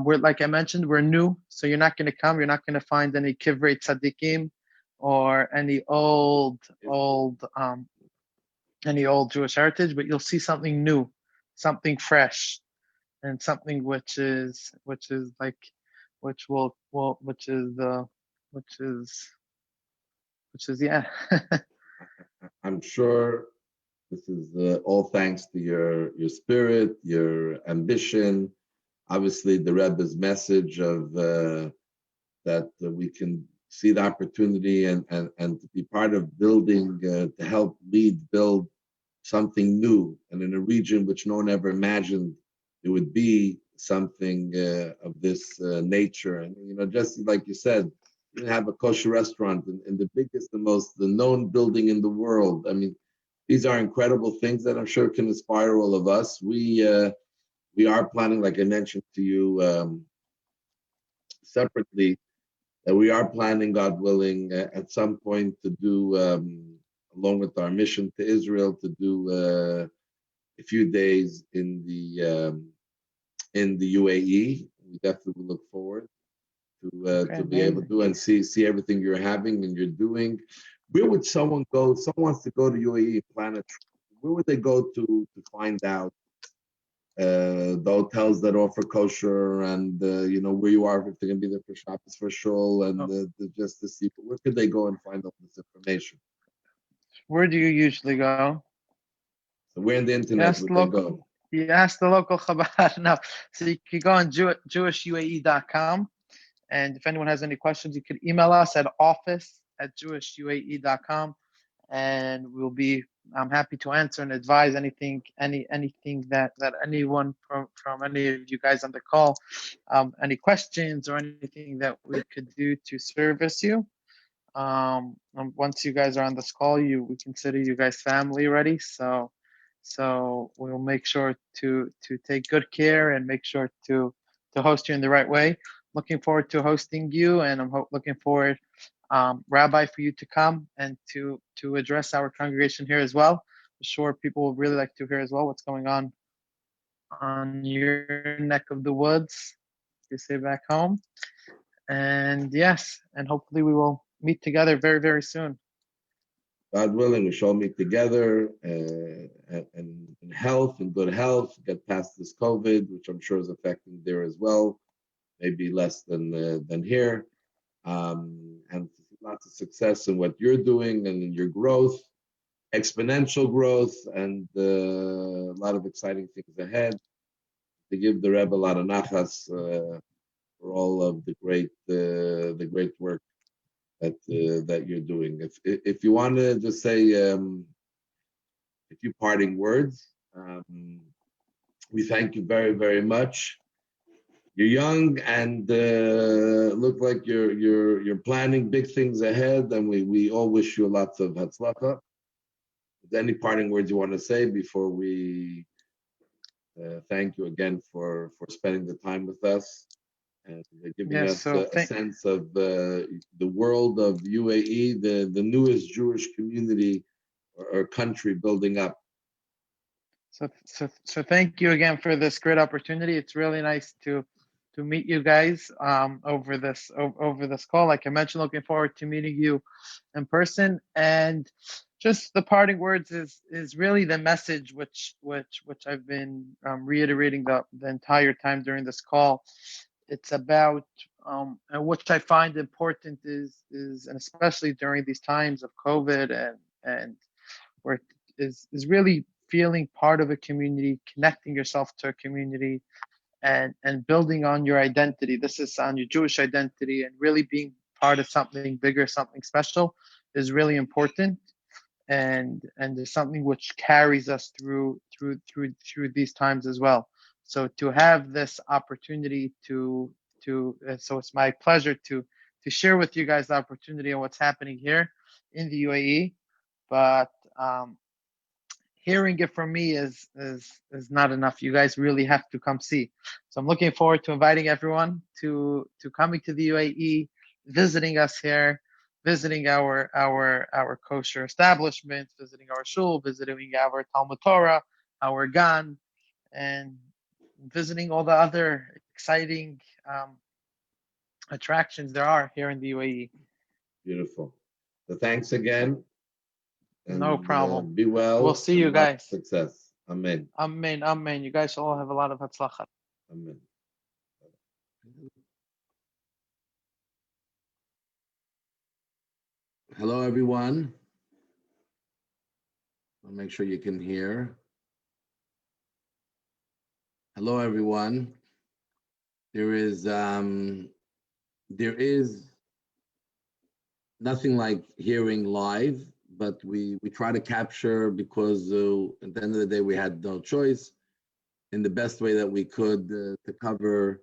We're, like I mentioned, we're new, so you're not going to find any kivrei tzaddikim or any old Jewish heritage, but you'll see something new, something fresh, and something which is like which will which is yeah. I'm sure this is all thanks to your spirit, your ambition. Obviously, the Rebbe's message of that we can see the opportunity and to be part of building, to help build something new, and in a region which no one ever imagined it would be something of this nature. And just like you said, you have a kosher restaurant in the biggest, the known building in the world. I mean, these are incredible things that I'm sure can inspire all of us. We are planning, like I mentioned to you separately, that we are planning, God willing, at some point to do, along with our mission to Israel, to do a few days in the UAE. We definitely look forward to be able to do and see everything you're having and you're doing. Where would someone go? If someone wants to go to UAE, plan a trip, where would they go to find out the hotels that offer kosher and where you are, if they're going to be there for Shabbos for shul and just to see? Where could they go and find all this information? Where do you usually go? So where in the internet would they go? You ask the local Chabad. No, so you can go on JewishUAE.com, and if anyone has any questions, you could email us at office@JewishUAE.com, and I'm happy to answer and advise anything that anyone from any of you guys on the call, any questions or anything that we could do to service you. Once you guys are on this call, we consider you guys family already. So we'll make sure to take good care and make sure to host you in the right way. Looking forward to hosting you, and I'm looking forward, Rabbi, for you to come and to address our congregation here as well. I'm sure people will really like to hear as well what's going on your neck of the woods, you say back home. And yes, and hopefully we will meet together very, very soon. God willing, we shall meet together in health, in good health, get past this COVID, which I'm sure is affecting there as well, maybe less than here, and lots of success in what you're doing and in your growth, exponential growth, and a lot of exciting things ahead. To give the Rebbe a lot of nachas for all of the great work that you're doing. If you want to just say a few parting words, we thank you very, very much. You're young and look like you're planning big things ahead, and we all wish you lots of hatzlacha. Is there any parting words you want to say before we thank you again for spending the time with us and giving us a sense of the world of UAE, the newest Jewish community or country building up? So thank you again for this great opportunity. It's really nice to meet you guys over this call. Like I mentioned, looking forward to meeting you in person. And just the parting words is really the message which I've been reiterating the entire time during this call. It's about and which I find important is and especially during these times of COVID and where is really feeling part of a community, connecting yourself to a community, and building on your identity. This is on your Jewish identity, and really being part of something bigger, something special, is really important, and is something which carries us through these times as well. So to have this opportunity so it's my pleasure to share with you guys the opportunity and what's happening here in the UAE, but hearing it from me is not enough. You guys really have to come see. So I'm looking forward to inviting everyone to coming to the UAE, visiting us here, visiting our kosher establishments, visiting our shul, visiting our Talmud Torah, our Gan, and visiting all the other exciting attractions there are here in the UAE. Beautiful. So thanks again. And, No problem. be well. We'll see you and much guys. Success. Amen. Amen. Amen. You guys all have a lot of hatzlacha. Amen. Hello, everyone. I'll make sure you can hear. Hello, everyone. There is nothing like hearing live, but we try to capture because at the end of the day we had no choice in the best way that we could to cover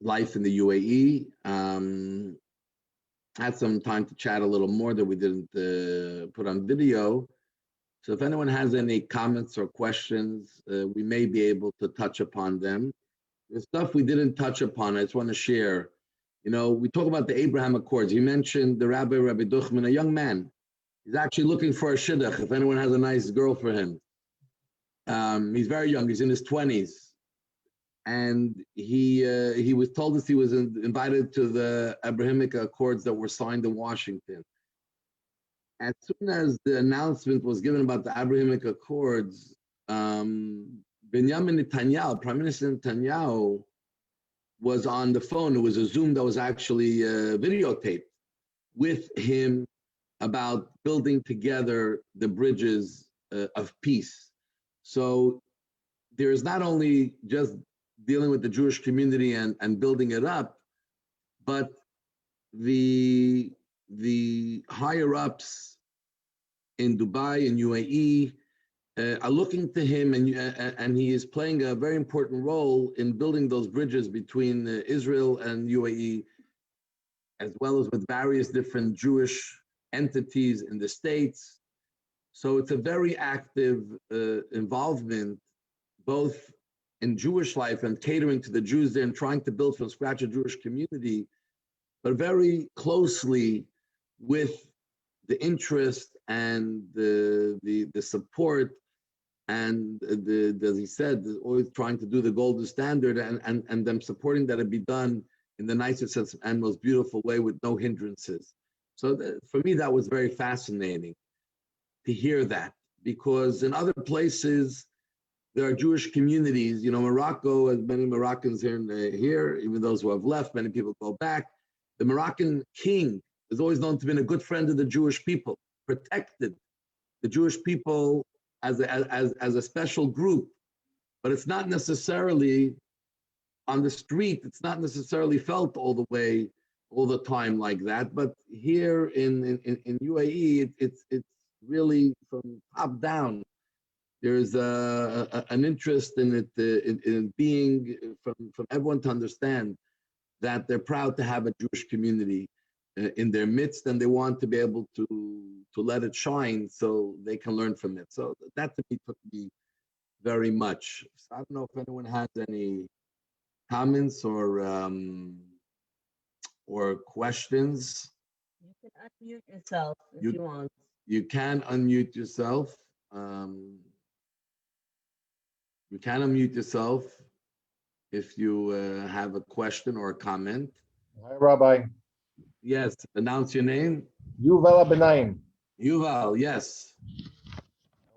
life in the UAE. Had some time to chat a little more that we didn't put on video. So if anyone has any comments or questions, we may be able to touch upon them. The stuff we didn't touch upon, I just want to share. You know, we talk about the Abraham Accords. You mentioned the Rabbi Duchman, a young man. He's actually looking for a shidduch, if anyone has a nice girl for him. He's very young. He's in his 20s. And he was told us he was invited to the Abrahamic Accords that were signed in Washington. As soon as the announcement was given about the Abrahamic Accords, Benjamin Netanyahu, Prime Minister Netanyahu, was on the phone. It was a Zoom that was actually videotaped with him about building together the bridges of peace. So there is not only just dealing with the Jewish community and building it up, but the higher ups in Dubai and UAE are looking to him, and he is playing a very important role in building those bridges between Israel and UAE, as well as with various different Jewish entities in the States. So it's a very active involvement, both in Jewish life and catering to the Jews there and trying to build from scratch a Jewish community, but very closely with the interest and the support and as he said, always trying to do the golden standard and them supporting that it be done in the nicest and most beautiful way with no hindrances. So for me, that was very fascinating to hear that, because in other places, there are Jewish communities. You know, Morocco, as many Moroccans here, even those who have left, many people go back. The Moroccan king is always known to have been a good friend of the Jewish people, protected the Jewish people as a special group. But it's not necessarily on the street, it's not necessarily felt all the time like that. But here in UAE, it's really from top down. There's an interest in it, in being from everyone to understand that they're proud to have a Jewish community in their midst, and they want to be able to let it shine so they can learn from it. So that to me took me very much. So I don't know if anyone has any comments or questions. You can unmute yourself if you want. You can unmute yourself. You can unmute yourself if you have a question or a comment. Hi, Rabbi. Yes, announce your name. Yuval Benaim. Yuval, yes.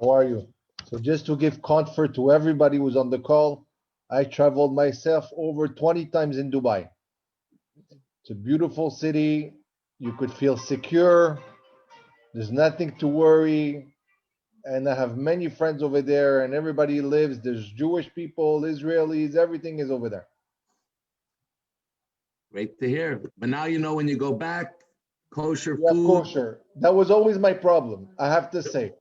How are you? So just to give comfort to everybody who's on the call, I traveled myself over 20 times in Dubai. It's a beautiful city. You could feel secure. There's nothing to worry. And I have many friends over there, and everybody lives. There's Jewish people, Israelis, everything is over there. Great to hear. But now you know when you go back, kosher Yeah, food. kosher. That was always my problem, I have to say.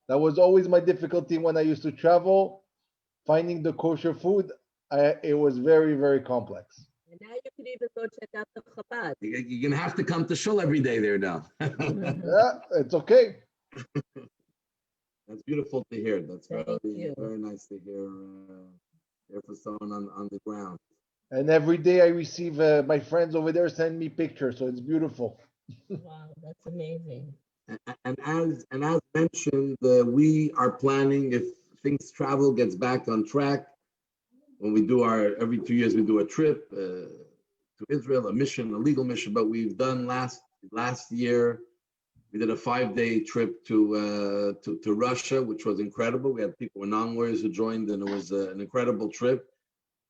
That was always my difficulty when I used to travel. Finding the kosher food, it was very, very complex. And now you can even go check out the Chabad. You're going to have to come to shul every day there now. Yeah, it's okay. That's beautiful to hear. That's Thank very, you. very nice to hear, hear for someone on the ground. And every day I receive my friends over there send me pictures, so it's beautiful. Wow, that's amazing. And as mentioned, we are planning, if things travel gets back on track, when we do our every 2 years we do a trip to Israel, a mission, a legal mission. But we've done last year. We did a 5-day trip to Russia, which was incredible. We had people, non-lawyers who joined, and it was an incredible trip.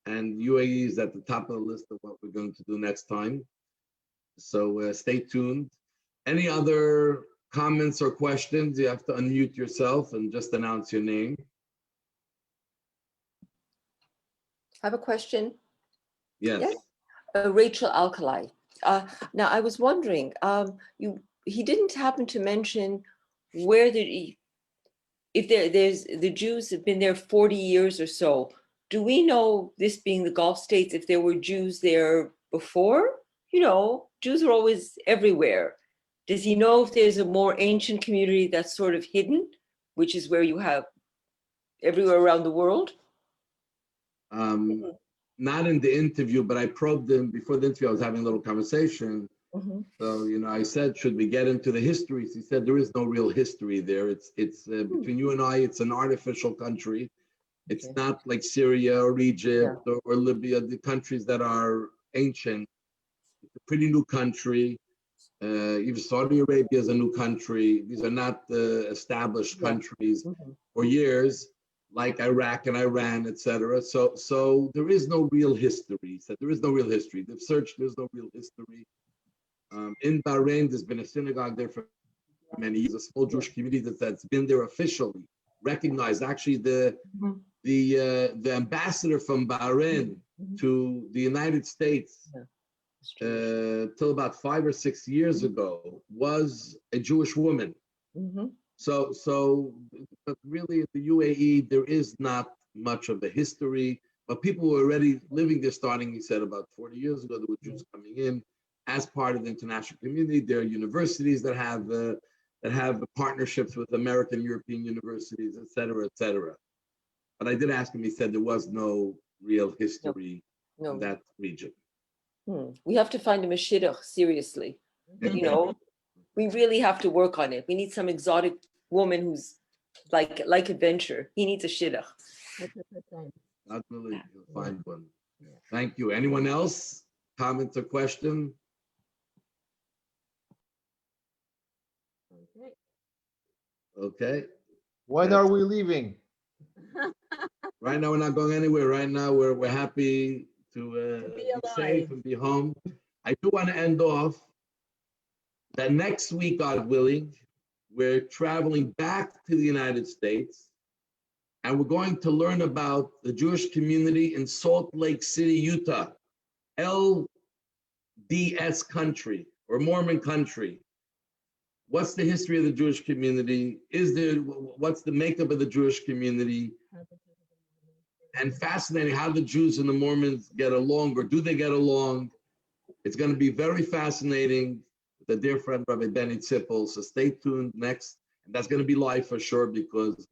And UAE is at the top of the list of what we're going to do next time. So stay tuned. Any other comments or questions? You have to unmute yourself and just announce your name. I have a question. Yes. Yes. Rachel Alkali. Now, I was wondering, he didn't happen to mention where there's the Jews have been there 40 years or so. Do we know, this being the Gulf states, if there were Jews there before? You know, Jews are always everywhere. Does he know if there's a more ancient community that's sort of hidden, which is where you have everywhere around the world? Not in the interview, but I probed him before the interview. I was having a little conversation. So, I said, should we get into the histories? He said, there is no real history there. It's between you and I, it's an artificial country. It's not like Syria or Egypt or Libya, the countries that are ancient. It's a pretty new country. Even Saudi Arabia is a new country. These are not established countries for years, like Iraq and Iran, etc. So there is no real history. He said there is no real history. They've searched, there's no real history. In Bahrain, there's been a synagogue there for many years, a small Jewish community that's been there officially, recognized. Actually, the ambassador from Bahrain to the United States till about 5 or 6 years ago was a Jewish woman. So, but really, in the UAE, there is not much of a history. But people were already living there, starting, he said, about 40 years ago. There were Jews coming in as part of the international community. There are universities that have partnerships with American, European universities, et cetera, et cetera. But I did ask him. He said there was no real history in that region. We have to find a Mashiach, seriously. You know, we really have to work on it. We need some exotic woman who's like adventure. He needs a shidduch. God willing, you'll find one. Thank you. Anyone else? Comment or question? Okay. When are we leaving? Right now, we're not going anywhere. Right now, we're happy to be safe and be home. I do want to end off that next week, God willing, we're traveling back to the United States, and we're going to learn about the Jewish community in Salt Lake City, Utah, LDS country or Mormon country. What's the history of the Jewish community? What's the makeup of the Jewish community? And fascinating how the Jews and the Mormons get along, or do they get along? It's going to be very fascinating with a dear friend, Rabbi Benny Zippel. So stay tuned next. And that's going to be live for sure, because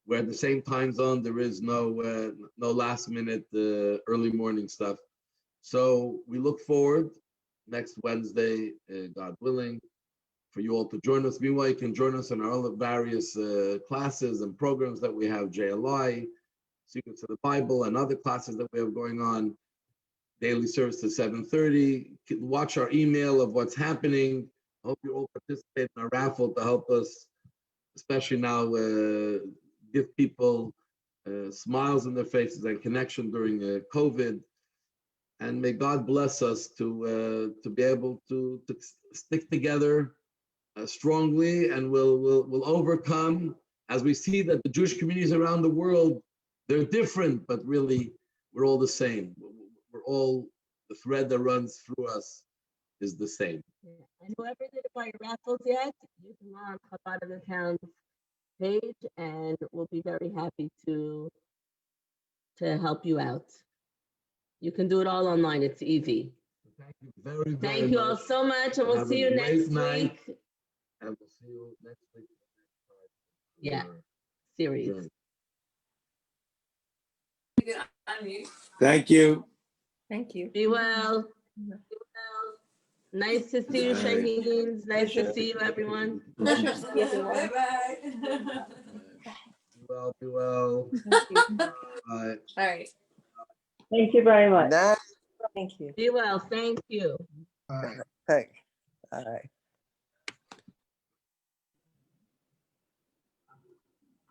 we're at the same time zone. There is no last minute early morning stuff. So we look forward next Wednesday, God willing, for you all to join us. Meanwhile, you can join us in our other various classes and programs that we have, JLI, Secrets of the Bible, and other classes that we have going on. Daily service at 7:30. Watch our email of what's happening. I hope you all participate in our raffle to help us, especially now, give people smiles on their faces and connection during COVID. And may God bless us to be able to stick together strongly, and we'll overcome, as we see that the Jewish communities around the world, they're different, but really we're all the same. We're all, the thread that runs through us is the same. And whoever didn't buy your raffles yet, you can go on Chabad account page, and we'll be very happy to help you out. You can do it all online. It's easy. Thank you very Thank you all so much, and we'll see you next week. And we'll see you next week. Yeah, series. Thank you. Thank you. Be well. Nice to see you, All right. Shaheens. Nice to see you, everyone. Pleasure to see everyone. Be well. Thank you. Bye. All right. Thank you very much. Nah, Thank you. Be well. Thank you. thanks. All right.